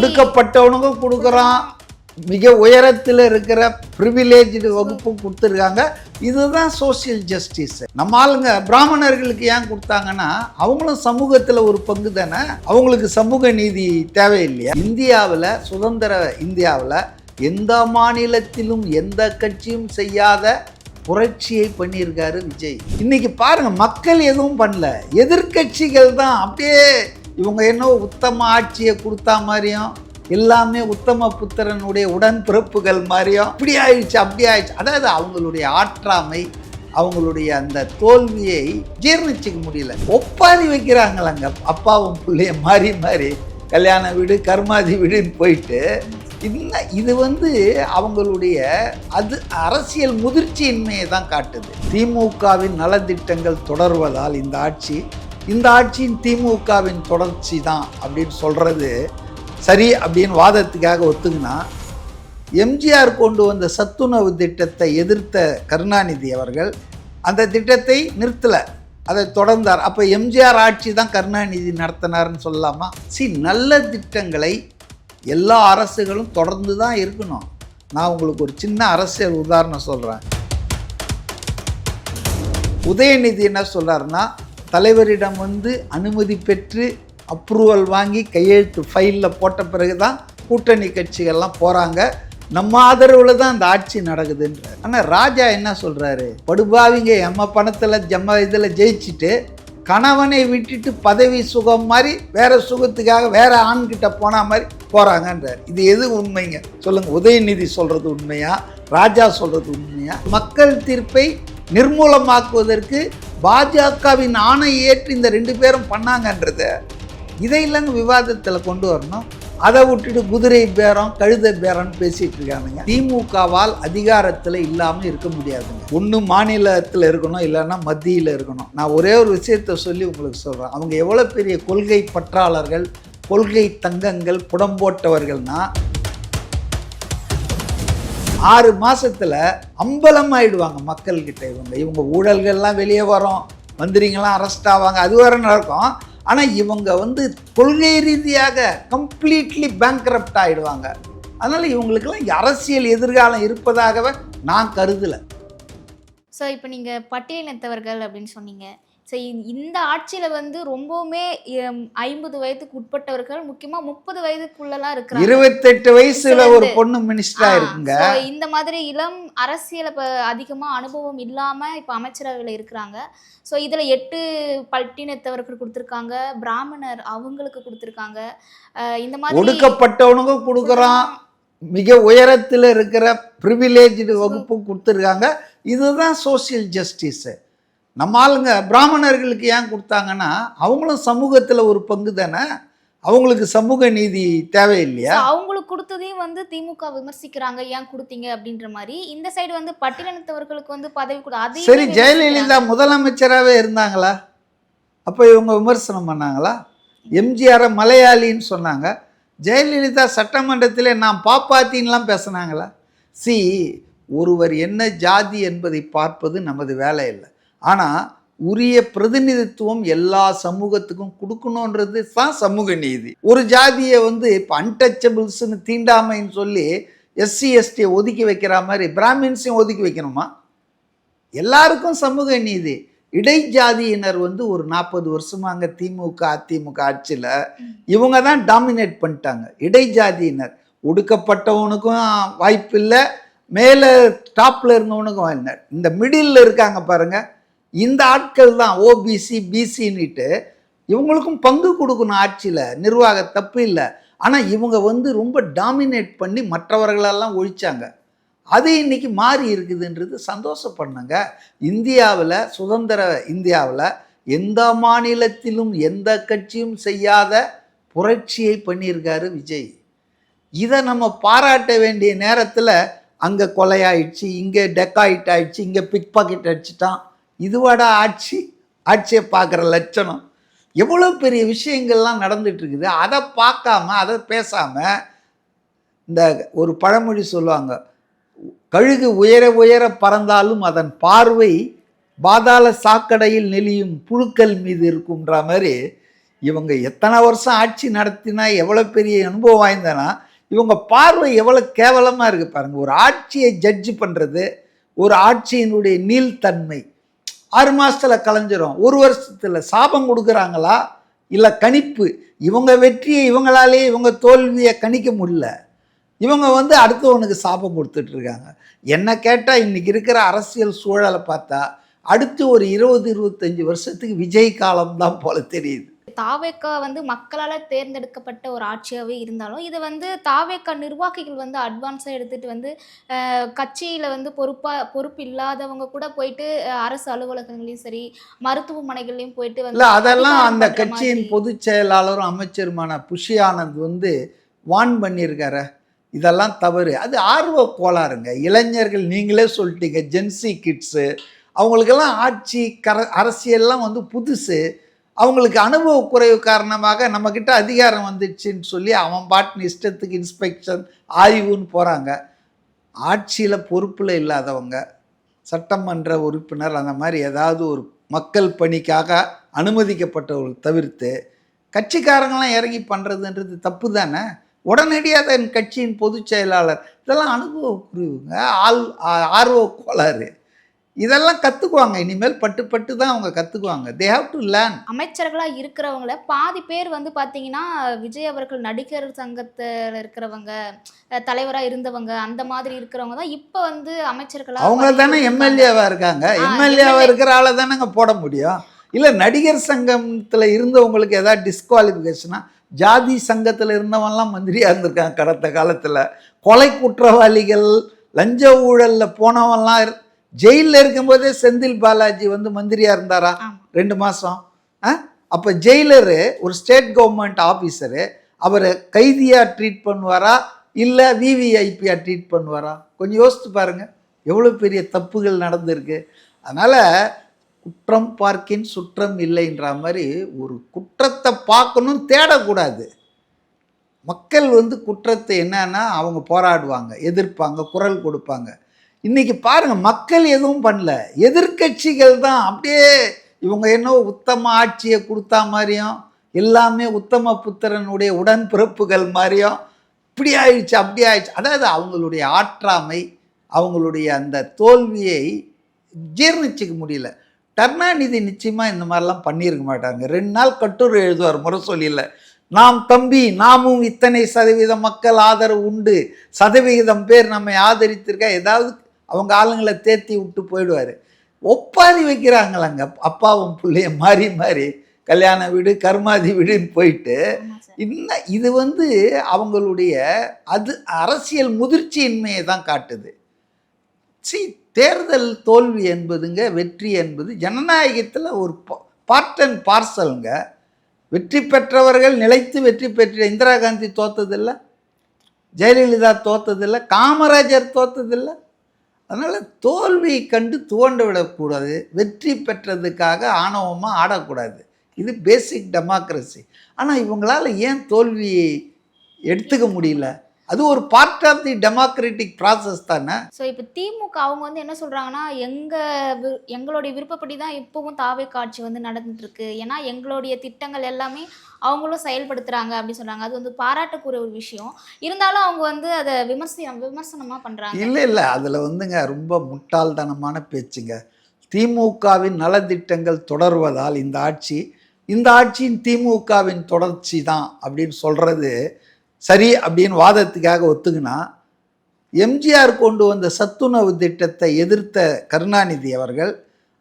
ஒடுக்கப்பட்டவனுக்கும் கொடுக்குறான், மிக உயரத்தில் இருக்கிற ப்ரிவிலேஜ்டு வகுப்பும் கொடுத்துருக்காங்க. இதுதான் சோசியல் ஜஸ்டிஸ். நம்ம ஆளுங்க பிராமணர்களுக்கு ஏன் கொடுத்தாங்கன்னா அவங்களும் சமூகத்தில் ஒரு பங்கு தானே, அவங்களுக்கு சமூக நீதி தேவையில்லையா? இந்தியாவில், சுதந்திர இந்தியாவில் எந்த மாநிலத்திலும் எந்த கட்சியும் செய்யாத புரட்சியை பண்ணியிருக்காரு விஜய். இன்னைக்கு பாருங்க, மக்கள் எதுவும் பண்ணல, எதிர்கட்சிகள் தான் அப்படியே இவங்க என்ன உத்தம ஆட்சியை கொடுத்தா மாதிரியும், எல்லாமே உத்தம புத்திரனுடைய உடன்பிறப்புகள் மாதிரியும் இப்படி ஆயிடுச்சு அப்படி ஆயிடுச்சு. அதாவது அவங்களுடைய ஆற்றாமை, அவங்களுடைய அந்த தோல்வியை ஜீர்ணிச்சிக்க முடியல. ஒப்பாரி வைக்கிறாங்களாங்க, அப்பாவும் பிள்ளைய மாறி மாறி கல்யாண வீடு கர்மாதி வீடுன்னு போயிட்டு. இது அவங்களுடைய அது அரசியல் முதிர்ச்சியின்மையை தான் காட்டுது. திமுகவின் நலத்திட்டங்கள் தொடர்வதால் இந்த ஆட்சியின் திமுகவின் தொடர்ச்சி தான் அப்படின்னு சொல்கிறது சரி அப்படின்னு வாதத்துக்காக ஒத்துக்கினா, எம்ஜிஆர் கொண்டு வந்த சத்துணவு திட்டத்தை எதிர்த்த கருணாநிதி அவர்கள் அந்த திட்டத்தை நிறுத்தலை, அதை தொடர்ந்தார். அப்போ எம்ஜிஆர் ஆட்சி தான் கருணாநிதி நடத்தினார்னு சொல்லலாமா? நல்ல திட்டங்களை எல்லா அரசுகளும் தொடர்ந்து தான் இருக்கணும். நான் உங்களுக்கு ஒரு சின்ன அரசியல் உதாரணம் சொல்கிறேன். உதயநிதி என்ன சொல்கிறாருன்னா, தலைவரிடம் அனுமதி பெற்று அப்ரூவல் வாங்கி கையெழுத்து ஃபைலில் போட்ட பிறகு தான் கூட்டணி கட்சிகள்லாம் போகிறாங்க, நம்ம ஆதரவில் தான் அந்த ஆட்சி நடக்குதுன்ற. ஆனால் ராஜா என்ன சொல்கிறாரு, படுபாவிங்க எம்ம பணத்தில் இதில் ஜெயிச்சுட்டு கணவனை விட்டுட்டு பதவி சுகம் மாதிரி வேற சுகத்துக்காக வேற ஆண்கிட்ட போன மாதிரி போகிறாங்கன்றார். இது எது உண்மைங்க சொல்லுங்க? உதயநிதி சொல்கிறது உண்மையா, ராஜா சொல்கிறது உண்மையா? மக்கள் தீர்ப்பை நிர்மூலமாக்குவதற்கு பாஜகவின் ஆணை ஏற்று இந்த 2 பேரும் பண்ணாங்கன்றத இதை இல்லைங்க விவாதத்தில் கொண்டு வரணும். அதை விட்டுட்டு குதிரை பேரம் கழுத பேரம்னு பேசிகிட்டு இருக்கானுங்க. திமுகவால் அதிகாரத்தில் இல்லாமல் இருக்க முடியாதுங்க. ஒன்று மாநிலத்தில் இருக்கணும், இல்லைன்னா மத்தியில் இருக்கணும். நான் ஒரே ஒரு விஷயத்தை சொல்லி உங்களுக்கு சொல்கிறேன். அவங்க எவ்வளோ பெரிய கொள்கை பற்றாளர்கள், கொள்கை தங்கங்கள், புடம்போட்டவர்கள்னா 6 மாதத்தில் அம்பலம் ஆயிடுவாங்க மக்கள்கிட்ட. இவங்க ஊழல்கள்லாம் வெளியே வரும், மந்திரிங்கள்லாம் அரெஸ்ட் ஆவாங்க, அது வேற நடக்கும். ஆனால் இவங்க கொள்கை ரீதியாக கம்ப்ளீட்லி பேங்க்ரப்ட் ஆகிடுவாங்க. அதனால் இவங்களுக்கெல்லாம் அரசியல் எதிர்காலம் இருப்பதாகவே நான் கருதலை. ஸோ இப்போ நீங்கள் பட்டியலினத்தவர்கள் அப்படின்னு சொன்னீங்க. ஸோ இந்த ஆட்சியில் ரொம்பவுமே 50 வயதுக்கு உட்பட்டவர்கள், முக்கியமாக 30 வயதுக்குள்ளலாம் இருக்கிறாங்க. 28 வயசுல ஒரு பொண்ணு மினிஸ்டரா இருக்குங்க. இந்த மாதிரி இளம் அரசியல் அதிகமாக அனுபவம் இல்லாமல் இப்போ அமைச்சரவையில் இருக்கிறாங்க. ஸோ இதில் 8 பட்டினத்தவர்கள் கொடுத்துருக்காங்க, பிராமணர் அவங்களுக்கு கொடுத்துருக்காங்க. இந்த மாதிரி ஒடுக்கப்பட்டவனுக்கும் கொடுக்குறான், மிக உயரத்தில் இருக்கிற ப்ரிவிலேஜ்டு வகுப்பும் கொடுத்துருக்காங்க. இதுதான் சோசியல் ஜஸ்டிஸ். நம்ம ஆளுங்க பிராமணர்களுக்கு ஏன் கொடுத்தாங்கன்னா அவங்களும் சமூகத்தில் ஒரு பங்கு தானே, அவங்களுக்கு சமூக நீதி தேவையில்லையா? அவங்களுக்கு கொடுத்ததையும் திமுக விமர்சிக்கிறாங்க, ஏன் கொடுத்தீங்க அப்படின்ற மாதிரி. இந்த சைடு பட்டியலினத்தவர்களுக்கு பதவி கொடு. சரி, ஜெயலலிதா முதலமைச்சராகவே இருந்தாங்களா? அப்போ இவங்க விமர்சனம் பண்ணாங்களா? எம்ஜிஆரை மலையாளின்னு சொன்னாங்க. ஜெயலலிதா சட்டமன்றத்தில் நான் பாப்பாத்தின்லாம் பேசினாங்களா? ஒருவர் என்ன ஜாதி என்பதை பார்ப்பது நமது வேலை இல்லை. ஆனால் உரிய பிரதிநிதித்துவம் எல்லா சமூகத்துக்கும் கொடுக்கணுன்றது தான் சமூக நீதி. ஒரு ஜாதியை இப்போ அன்டச்சபிள்ஸ்னு தீண்டாமைன்னு சொல்லி SC ST ஒதுக்கி வைக்கிற மாதிரி பிராமின்ஸையும் ஒதுக்கி வைக்கணுமா? எல்லாருக்கும் சமூக நீதி. இடைஜாதியினர் ஒரு 40 வருஷமாங்க திமுக அதிமுக ஆட்சியில் இவங்க தான் டாமினேட் பண்ணிட்டாங்க. இடைஜாதியினர், ஒடுக்கப்பட்டவனுக்கும் வாய்ப்பு இல்லை, மேலே டாப்பில் இருந்தவனுக்கும் இல்லை, இந்த மிடில் இருக்காங்க பாருங்க, இந்த ஆட்கள் தான் OBC BCன்னுட்டு இவங்களுக்கும் பங்கு கொடுக்கணும் ஆட்சியில். நிர்வாக தப்பு இல்லை, ஆனால் இவங்க ரொம்ப டாமினேட் பண்ணி மற்றவர்களெல்லாம் ஒழிச்சாங்க. அது இன்னைக்கு மாறி இருக்குதுன்றது சந்தோஷப்படணுங்க. இந்தியாவில், சுதந்திர இந்தியாவில் எந்த மாநிலத்திலும் எந்த கட்சியும் செய்யாத புரட்சியை பண்ணியிருக்காரு விஜய். இதை நம்ம பாராட்ட வேண்டிய நேரத்தில் அங்கே கொலையாயிடுச்சு, இங்கே டெக்காயிட் ஆயிடுச்சு, இங்கே பிக் பாக்கெட் அடிச்சுட்டான். இதுவாட ஆட்சியை பார்க்குற லட்சணம்? எவ்வளோ பெரிய விஷயங்கள்லாம் நடந்துட்டுருக்குது. அதை பார்க்காம, அதை பேசாமல், இந்த ஒரு பழமொழி சொல்லுவாங்க, கழுகு உயர உயர பறந்தாலும் அதன் பார்வை பாதாள சாக்கடையில் நெளியும் புழுக்கள் மீது இருக்கும்ன்ற மாதிரி இவங்க எத்தனை வருஷம் ஆட்சி நடத்தினா எவ்வளோ பெரிய அனுபவம் வாய்ந்தனா இவங்க பார்வை எவ்வளோ கேவலமாக இருக்குது பாருங்கள். ஒரு ஆட்சியை ஜட்ஜ் பண்ணுறது, ஒரு ஆட்சியினுடைய நீள்தன்மை 6 மாதத்தில் கலைஞ்சிரும், 1 வருஷத்தில் சாபம் கொடுக்குறாங்களா இல்லை கணிப்பு? இவங்க வெற்றியை இவங்களாலேயே இவங்க தோல்வியை கணிக்க முடியல, இவங்க அடுத்தவனுக்கு சாபம் கொடுத்துட்ருக்காங்க. என்ன கேட்டால் இன்றைக்கி இருக்கிற அரசியல் சூழலை பார்த்தா அடுத்து ஒரு 20-25 வருஷத்துக்கு விஜய் காலம்தான் போல தெரியுது. தாவேக்கா மக்களால் தேர்ந்தெடுக்கப்பட்ட ஒரு ஆட்சியாகவே இருந்தாலும் இது தாவேக்கா நிர்வாகிகள் அட்வான்ஸாக எடுத்துகிட்டு கட்சியில் பொறுப்பு இல்லாதவங்க கூட போயிட்டு அரசு அலுவலகங்களையும் சரி மருத்துவமனைகள்லையும் போயிட்டு இல்லை, அதெல்லாம் அந்த கட்சியின் பொதுச் செயலாளரும் அமைச்சருமான புஷி ஆனந்த் வான் பண்ணியிருக்காரு. இதெல்லாம் தவறு, அது ஆர்வ கோளாறுங்க. இளைஞர்கள் நீங்களே சொல்லிட்டீங்க, ஜென்சி கிட்ஸு, அவங்களுக்கெல்லாம் ஆட்சி அரசியல்லாம் புதுசு. அவங்களுக்கு அனுபவ குறைவு காரணமாக நம்மக்கிட்ட அதிகாரம் வந்துடுச்சின்னு சொல்லி அவன் பாட்டின் இஷ்டத்துக்கு இன்ஸ்பெக்ஷன் ஆய்வுன்னு போகிறாங்க. ஆட்சியில் பொறுப்பில் இல்லாதவங்க, சட்டமன்ற உறுப்பினர், அந்த மாதிரி ஏதாவது ஒரு மக்கள் பணிக்காக அனுமதிக்கப்பட்டவர்கள் தவிர்த்து கட்சிக்காரங்களாம் இறங்கி பண்ணுறதுன்றது தப்பு தானே. உடனடியாக என் கட்சியின் பொதுச் செயலாளர், இதெல்லாம் அனுபவ குறைவுங்க, ஆர்வ கோளாறு. இதெல்லாம் கற்றுக்குவாங்க, இனிமேல் பட்டு தான் அவங்க கற்றுக்குவாங்க. They have to learn. அமைச்சர்களாக இருக்கிறவங்கள பாதி பேர் பார்த்தீங்கன்னா விஜய் அவர்கள் நடிகர் சங்கத்தில் இருக்கிறவங்க, தலைவராக இருந்தவங்க, அந்த மாதிரி இருக்கிறவங்க தான் இப்போ அமைச்சர்களாக. அவங்க தானே எம்எல்ஏவாக இருக்காங்க. எம்எல்ஏவாக இருக்கிற ஆளை தானேங்க போட முடியும். இல்லை, நடிகர் சங்கத்தில் இருந்தவங்களுக்கு ஏதாவது டிஸ்குவாலிஃபிகேஷனா? ஜாதி சங்கத்தில் இருந்தவன்லாம் மந்திரியாக இருந்திருக்காங்க கடந்த காலத்தில். கொலை குற்றவாளிகள், லஞ்ச ஊழலில் போனவன்லாம் ஜெயிலில் இருக்கும்போதே செந்தில் பாலாஜி மந்திரியாக இருந்தாரா 2 மாதம்? அப்போ ஜெயிலரு ஒரு ஸ்டேட் கவர்மெண்ட் ஆஃபீஸரு, அவரை கைதியாக ட்ரீட் பண்ணுவாரா இல்லை விவிஐபியாக ட்ரீட் பண்ணுவாரா? கொஞ்சம் யோசித்து பாருங்கள், எவ்வளோ பெரிய தப்புகள் நடந்திருக்கு. அதனால் குற்றம் பார்க்கின் சுற்றம் இல்லைன்ற மாதிரி ஒரு குற்றத்தை பார்க்கணும், தேடக்கூடாது. மக்கள் குற்றத்தை என்னன்னா அவங்க போராடுவாங்க, எதிர்ப்பாங்க, குரல் கொடுப்பாங்க. இன்றைக்கி பாருங்கள், மக்கள் எதுவும் பண்ணல, எதிர்கட்சிகள் தான் அப்படியே இவங்க என்ன உத்தம ஆட்சியை கொடுத்தா மாதிரியும், எல்லாமே உத்தம புத்திரனுடைய உடன்பிறப்புகள் மாதிரியும், இப்படி ஆயிடுச்சு அப்படி ஆயிடுச்சு. அதாவது அவங்களுடைய ஆற்றாமை, அவங்களுடைய அந்த தோல்வியை ஜீர்ணிச்சிக்க முடியல. கருணாநிதி நிச்சயமாக இந்த மாதிரிலாம் பண்ணியிருக்க மாட்டாங்க. 2 நாள் கட்டுரை எழுதுவார் முரசொலியில், நாம் தம்பி நாமும் இத்தனை சதவீதம் மக்கள் ஆதரவு உண்டு, சதவிகிதம் பேர் நம்மை ஆதரித்திருக்கா, ஏதாவது அவங்க ஆளுங்களை தேத்தி விட்டு போயிடுவார். ஒப்பாரி வைக்கிறாங்களாங்க, அப்பாவும் பிள்ளைய மாறி மாறி கல்யாண வீடு கர்மாதி வீடுன்னு போயிட்டு. இன்னும் இது அவங்களுடைய அரசியல் முதிர்ச்சியின்மையை தான் காட்டுது. தேர்தல் தோல்வி என்பதுங்க, வெற்றி என்பது ஜனநாயகத்தில் ஒரு பார்ட் அண்ட் பார்சலுங்க. வெற்றி பெற்றவர்கள் நிலைத்து வெற்றி பெற்ற இந்திரா காந்தி தோத்ததில்லை, ஜெயலலிதா தோத்ததில்லை, காமராஜர் தோத்ததில்லை. அதனால் தோல்வியை கண்டு துவண்டு விடக்கூடாது, வெற்றி பெற்றதுக்காக ஆணவமாக ஆடக்கூடாது. இது பேசிக் டெமோக்ரஸி. ஆனால் இவங்களால் ஏன் தோல்வியை எடுத்துக்க முடியல? அது ஒரு part of the democratic process தானே. ஸோ இப்போ திமுக அவங்க என்ன சொல்கிறாங்கன்னா, எங்களுடைய விருப்பப்படி தான் இப்போவும் தாவே காட்சி நடந்துட்டுருக்கு, ஏன்னா எங்களுடைய திட்டங்கள் எல்லாமே அவங்களும் செயல்படுத்துகிறாங்க அப்படின்னு சொல்கிறாங்க. அது பாராட்டக்கூடிய ஒரு விஷயம். இருந்தாலும் அவங்க அதை விமர்சனமாக பண்ணுறாங்க. இல்லை, அதில் ரொம்ப முட்டாள்தனமான பேச்சுங்க. திமுகவின் நலத்திட்டங்கள் தொடர்வதால் இந்த ஆட்சியின் திமுகவின் தொடர்ச்சி தான் அப்படின்னு சொல்கிறது சரி அப்படின்னு வாதத்துக்காக ஒத்துக்கினா, எம்ஜிஆர் கொண்டு வந்த சத்துணவு திட்டத்தை எதிர்த்த கருணாநிதி அவர்கள்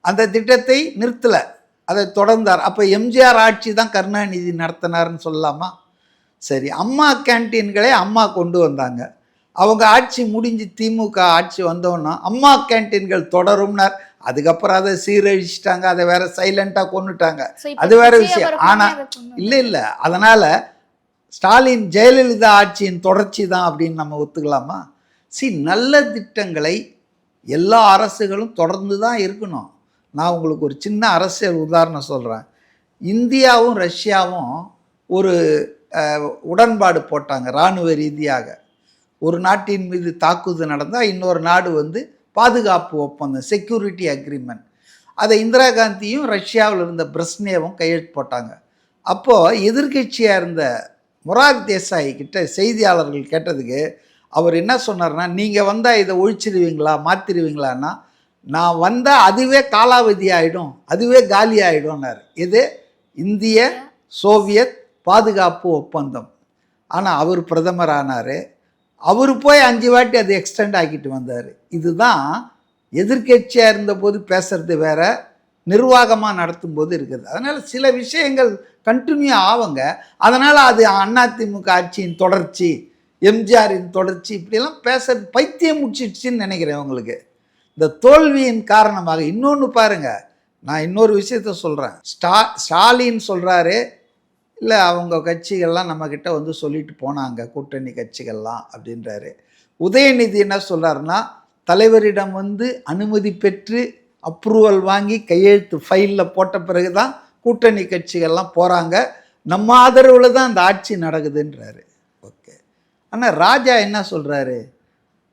அந்த திட்டத்தை நிறுத்தலை, அதை தொடர்ந்தார். அப்போ எம்ஜிஆர் ஆட்சி தான் கருணாநிதி நடத்தினார்னு சொல்லலாமா? சரி, அம்மா கேன்டீன்களே அம்மா கொண்டு வந்தாங்க, அவங்க ஆட்சி முடிஞ்சு திமுக ஆட்சி வந்தோன்னா அம்மா கேன்டீன்கள் தொடரும்னார். அதுக்கப்புறம் அதை சீரழிச்சிட்டாங்க, அதை வேற சைலண்டாக கொண்டுட்டாங்க, அது வேற விஷயம். ஆனால் இல்லை, அதனால் ஸ்டாலின் ஜெயலலிதா ஆட்சியின் தொடர்ச்சி தான் அப்படின்னு நம்ம ஒத்துக்கலாமா? நல்ல திட்டங்களை எல்லா அரசுகளும் தொடர்ந்து தான் இருக்கணும். நான் உங்களுக்கு ஒரு சின்ன அரசியல் உதாரணம் சொல்கிறேன். இந்தியாவும் ரஷ்யாவும் ஒரு உடன்பாடு போட்டாங்க இராணுவ ரீதியாக. ஒரு நாட்டின் மீது தாக்குதல் நடந்தால் இன்னொரு நாடு பாதுகாப்பு ஒப்பந்தம், செக்யூரிட்டி அக்ரிமெண்ட். அதை இந்திரா காந்தியும் ரஷ்யாவில் இருந்த பிரெஸ்னேவும் கையெழுத்து போட்டாங்க. அப்போது எதிர்க்கட்சியாக இருந்த மொரார் தேசாய் கிட்ட செய்தியாளர்கள் கேட்டதுக்கு அவர் என்ன சொன்னார்னா, நீங்கள் வந்தால் இதை ஒழிச்சிடுவீங்களா, மாற்றிடுவீங்களான்னா, நான் வந்தால் அதுவே காலாவதி ஆகிடும், அதுவே காலி ஆகிடும்னார். இது இந்திய சோவியத் பாதுகாப்பு ஒப்பந்தம். ஆனால் அவர் பிரதமர் ஆனார். அவர் போய் 5 வாட்டி அதை எக்ஸ்டெண்ட் ஆக்கிட்டு வந்தார். இதுதான் எதிர்க்கட்சியாக இருந்தபோது பேசுறது வேற, நிர்வாகமாக நடத்தும்போது இருக்குது. அதனால் சில விஷயங்கள் கண்டினியூ ஆகுங்க. அதனால் அது அதிமுக ஆட்சியின் தொடர்ச்சி, எம்ஜிஆரின் தொடர்ச்சி, இப்படியெல்லாம் பேசுறது பைத்தியம் முடிச்சிடுச்சின்னு நினைக்கிறேன் உங்களுக்கு. இந்த தோல்வியின் காரணமாக இன்னொன்று பாருங்கள், நான் இன்னொரு விஷயத்த சொல்கிறேன். ஸ்டாலின் சொல்கிறாரு, இல்லை அவங்க கட்சிகள்லாம் நம்மக்கிட்ட வந்து சொல்லிட்டு போனாங்க, கூட்டணி கட்சிகள்லாம் அப்படின்றாரு. உதயநிதி என்ன சொல்கிறாருன்னா, தலைவரிடம் வந்து அனுமதி பெற்று அப்ரூவல் வாங்கி கையெழுத்து ஃபைலில் போட்ட பிறகு தான் கூட்டணி கட்சிகள்லாம் போகிறாங்க, நம்ம ஆதரவில் தான் அந்த ஆட்சி நடக்குதுன்றாரு. ஓகே, ஆனால் ராஜா என்ன சொல்கிறாரு,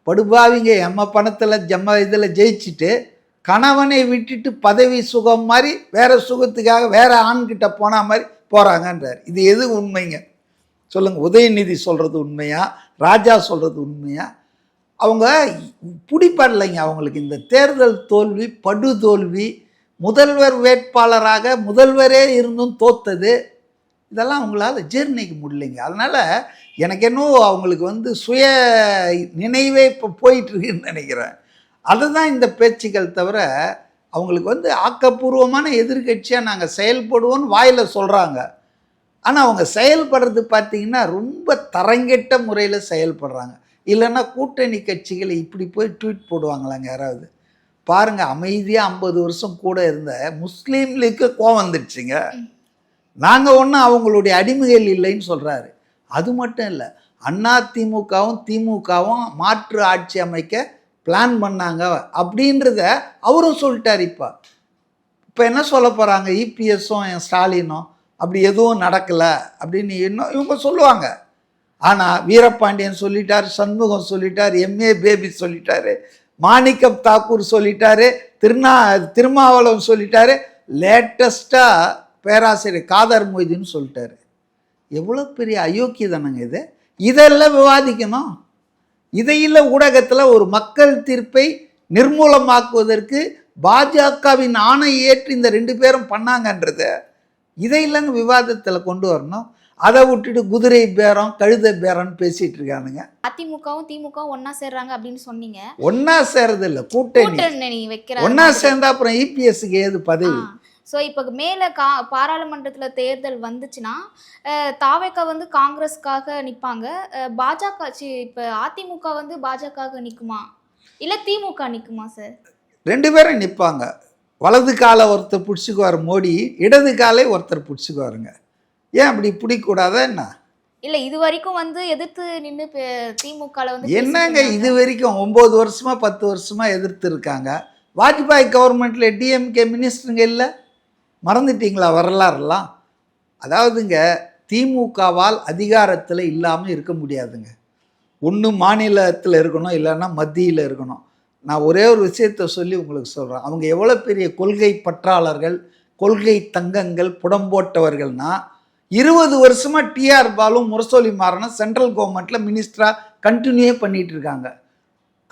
படுபாவிங்க எம்ம பணத்தில் இதில் ஜெயிச்சுட்டு கணவனை விட்டுட்டு பதவி சுகம் மாதிரி வேறு சுகத்துக்காக வேறு ஆண்கிட்ட போன மாதிரி போகிறாங்கன்றார். இது எது உண்மைங்க சொல்லுங்கள்? உதயநிதி சொல்கிறது உண்மையா, ராஜா சொல்கிறது உண்மையா? அவங்க பிடிப்படலைங்க அவங்களுக்கு. இந்த தேர்தல் தோல்வி படுதோல்வி, முதல்வர் வேட்பாளராக முதல்வரே இருந்தும் தோத்தது, இதெல்லாம் அவங்களால ஜீர்ணிக்க முடியலைங்க. அதனால் எனக்கு என்னவோ அவங்களுக்கு வந்து சுய நினைவே இப்போ போயிட்டுருக்குன்னு நினைக்கிறேன். அதுதான் இந்த பேச்சுக்கள் தவிர, அவங்களுக்கு வந்து ஆக்கப்பூர்வமான எதிர்கட்சியாக நாங்கள் செயல்படுவோன்னு வாயில் சொல்கிறாங்க. ஆனால் அவங்க செயல்படுறது பார்த்திங்கன்னா ரொம்ப தரங்கெட்ட முறையில் செயல்படுறாங்க. இல்லைன்னா கூட்டணி கட்சிகளை இப்படி போய் ட்வீட் போடுவாங்களாங்க யாராவது? பாருங்கள், அமைதியாக 50 வருஷம் கூட இருந்த முஸ்லீம் லீக்கு கோவம் வந்துடுச்சுங்க. நாங்கள் ஒன்றும் அவங்களுடைய அடிமைகள் இல்லைன்னு சொல்கிறாரு. அது மட்டும் இல்லை, அதிமுகவும் திமுகவும் மாற்று ஆட்சி அமைக்க பிளான் பண்ணாங்க அப்படின்றத அவரும் சொல்லிட்டார். இப்போ என்ன சொல்ல போகிறாங்க, இபிஎஸும் ஸ்டாலினும் அப்படி எதுவும் நடக்கலை அப்படின்னு இன்னும் இவங்க சொல்லுவாங்க. ஆனால் வீரபாண்டியன் சொல்லிட்டார், சண்முகம் சொல்லிட்டார், எம்ஏ பேபி சொல்லிட்டாரு, மாணிக்கம் தாக்கூர் சொல்லிட்டாரு, திருமாவளவன் சொல்லிட்டாரு, லேட்டஸ்ட்டாக பேராசிரியர் காதர் மொய்தீன் சொல்லிட்டாரு. எவ்வளோ பெரிய அயோக்கியதானங்க இது! இதெல்லாம் விவாதிக்கணும். இதையில் ஊடகத்தில் ஒரு மக்கள் தீர்ப்பை நிர்மூலமாக்குவதற்கு பாஜகவின் ஆணை ஏற்று இந்த 2 பேரும் பண்ணாங்கன்றத இதையில்லங்க விவாதத்தில் கொண்டு வரணும். அதை விட்டுட்டு குதிரை பேரம் கழுதை பேரம்னு பேசிட்டு இருக்கானுங்க. அதிமுகவும் திமுகவும் ஒன்னா சேர்றாங்க அப்படின்னு சொன்னீங்க. ஒன்னா சேர்றது இல்லை, கூட்டணி வைக்கிறாங்க. ஒன்னா சேர்ந்தா அப்புறம் இபிஎஸ்க்கு ஏது பதவி? ஸோ இப்போ மேலே பாராளுமன்றத்தில் தேர்தல் வந்துச்சுன்னா தாவேக்கா வந்து காங்கிரஸ்க்காக நிற்பாங்க, பாஜக இப்போ அதிமுக வந்து பாஜக நிற்குமா இல்லை திமுக நிற்குமா சார்? 2 பேரும் நிற்பாங்க. வலது காலை ஒருத்தர் பிடிச்சிக்குவார் மோடி, இடது காலை ஒருத்தர் பிடிச்சிக்குவாருங்க. ஏன் அப்படி பிடிக்கூடாதா என்ன? இல்லை, இது வரைக்கும் வந்து எதிர்த்து நின்று திமுகவில் வந்து என்னங்க இது வரைக்கும் 9 வருஷமா 10 வருஷமா எதிர்த்து இருக்காங்க. வாஜ்பாய் கவர்மெண்ட்டில் டிஎம்கே மினிஸ்டருங்க இல்லை, மறந்துட்டீங்களா வரலாறுலாம்? அதாவதுங்க, திமுகவால் அதிகாரத்தில் இல்லாமல் இருக்க முடியாதுங்க. ஒன்று மாநிலத்தில் இருக்கணும், இல்லைன்னா மத்தியில் இருக்கணும். நான் ஒரே ஒரு விஷயத்தை சொல்லி உங்களுக்கு சொல்கிறேன். அவங்க எவ்வளோ பெரிய கொள்கை பற்றாளர்கள், கொள்கை தங்கங்கள், புடம்போட்டவர்கள்னா, 20 வருஷமாக டிஆர் பாலு முரசொலி மாறனும் சென்ட்ரல் கவர்மெண்ட்டில் மினிஸ்டராக கண்டினியூ பண்ணிகிட்டு இருக்காங்க.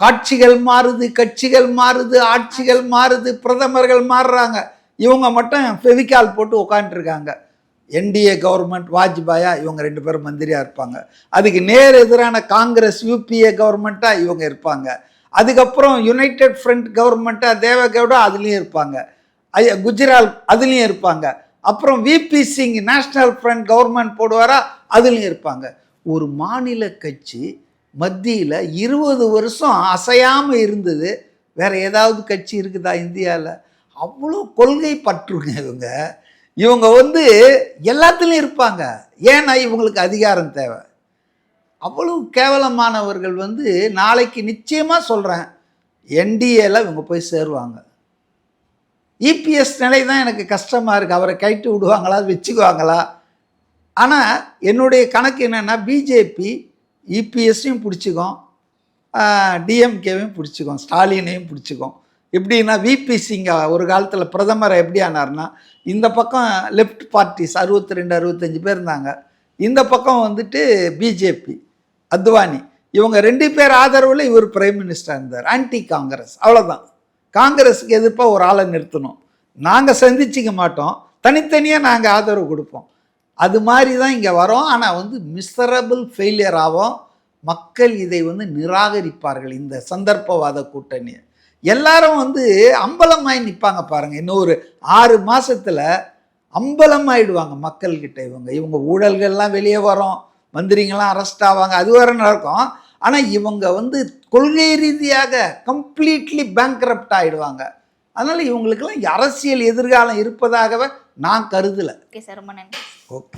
காட்சிகள் மாறுது, கட்சிகள் மாறுது, ஆட்சிகள் மாறுது, பிரதமர்கள் மாறுறாங்க, இவங்க மட்டும் ஃபெவிகால் போட்டு உட்காந்துருக்காங்க. என்டிஏ கவர்மெண்ட் வாஜ்பாயா, இவங்க 2 பேரும் மந்திரியாக இருப்பாங்க. அதுக்கு நேர் எதிரான காங்கிரஸ் யூபிஏ கவர்மெண்ட்டாக இவங்க இருப்பாங்க. அதுக்கப்புறம் யுனைடெட் ஃப்ரண்ட் கவர்மெண்ட்டாக தேவகவுடா அதுலேயும் இருப்பாங்க, குஜராத் அதுலேயும் இருப்பாங்க. அப்புறம் VP Singh national front government போடுவாரா, அதுலேயும் இருப்பாங்க. ஒரு மாநில கட்சி மத்தியில் 20 வருஷம் அசையாமல் இருந்தது. வேறு ஏதாவது கட்சி இருக்குதா இந்தியாவில்? அவ்வளோ கொள்கை பற்றுங்க இவங்க. இவங்க வந்து எல்லாத்துலேயும் இருப்பாங்க. ஏன்னா இவங்களுக்கு அதிகாரம் தேவை. அவ்வளவு கேவலமானவர்கள் வந்து நாளைக்கு நிச்சயமாக சொல்கிறேன், என்டிஏல இவங்க போய் சேருவாங்க. இபிஎஸ் நிலை தான் எனக்கு கஷ்டமாக இருக்குது. அவரை கைட்டு விடுவாங்களா, வச்சுக்குவாங்களா? ஆனால் என்னுடைய கணக்கு என்னென்னா, பிஜேபி இபிஎஸ்ஸையும் பிடிச்சிக்கும், டிஎம்கேவையும் பிடிச்சிக்கும், ஸ்டாலினையும் பிடிச்சிக்கும். எப்படின்னா விபி சிங் ஒரு காலத்தில் பிரதமரை எப்படி ஆனார்னா, இந்த பக்கம் லெஃப்ட் பார்ட்டிஸ் 62 65 பேர் இருந்தாங்க, இந்த பக்கம் வந்துட்டு பிஜேபி அத்வானி, இவங்க 2 பேர் ஆதரவில் இவர் பிரைம் மினிஸ்டராக இருந்தார். ஆன்டி காங்கிரஸ், அவ்வளோதான். காங்கிரஸுக்கு எதிர்ப்பாக ஒரு ஆளை நிறுத்தணும், நாங்கள் சந்திச்சிக்க மாட்டோம், தனித்தனியாக நாங்கள் ஆதரவு கொடுப்போம். அது மாதிரி தான் இங்கே வரோம். ஆனால் வந்து மிசரபிள் ஃபெயிலியர் ஆகும். மக்கள் இதை வந்து நிராகரிப்பார்கள், இந்த சந்தர்ப்பவாத கூட்டணியை. எல்லாரும் வந்து அம்பலமாய் நிற்பாங்க பாருங்கள். இன்னும் ஒரு 6 மாதத்தில் அம்பலமாயிடுவாங்க மக்கள்கிட்ட. இவங்க ஊழல்கள்லாம் வெளியே வரும், மந்திரிங்கள்லாம் அரெஸ்ட் ஆவாங்க, அது வேறு நடக்கும். ஆனால் இவங்க வந்து கொள்கை ரீதியாக கம்ப்ளீட்லி பேங்க்ரப்ட் ஆகிடுவாங்க. அதனால் இவங்களுக்கெல்லாம் அரசியல் எதிர்காலம் இருப்பதாகவே நான் கருதலை. ஓகே சார், ரொம்ப நன்றி. ஓகே.